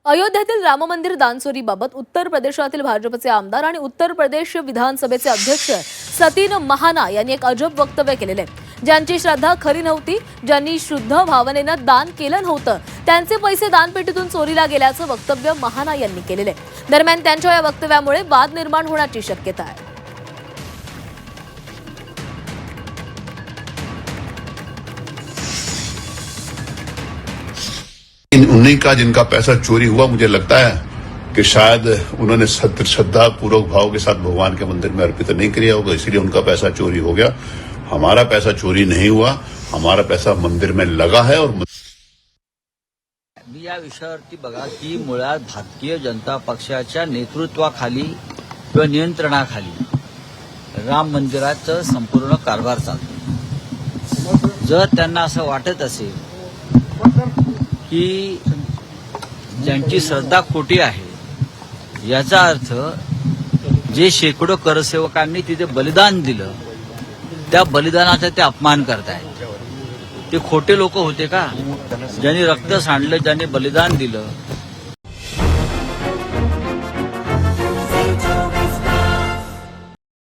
अयोध्येतील राम मंदिर दानचोरीबाबत उत्तर प्रदेशातील भाजपचे आमदार आणि उत्तर प्रदेश विधानसभेचे अध्यक्ष सतीन महाना यांनी एक अजब वक्तव्य केलेले आहे. ज्यांची श्रद्धा खरी नव्हती, ज्यांनी शुद्ध भावनेनं दान केलं नव्हतं, त्यांचे पैसे दानपेटीतून चोरीला गेल्याचं वक्तव्य महाना यांनी केलेले आहे. दरम्यान त्यांच्या या वक्तव्यामुळे वाद निर्माण होण्याची शक्यता आहे. उन्हीं का जिनका पैसा चोरी हुआ, मुझे लगता है कि शायद उन्होंने श्रद्धा पूर्वक भाव के साथ भगवान के मंदिर में अर्पित नहीं किया होगा, इसलिए उनका पैसा चोरी हो गया. हमारा पैसा चोरी नहीं हुआ, हमारा पैसा मंदिर में लगा है. और मी या विषयावरती बघा की मुळात भारतीय जनता पक्षाच्या नेतृत्वाखाली किंवा नियंत्रणाखाली राम मंदिराचं संपूर्ण कारभार चालतो. जर त्यांना असं वाटत असेल की ज्यांची श्रद्धा खोटी आहे, याचा अर्थ जे शेकडो करसेवकांनी तिथे बलिदान दिलं, त्या बलिदानाचा ते अपमान करतायत. ते खोटे लोक होते का? ज्यांनी रक्त सांडलं, ज्यांनी बलिदान दिलं,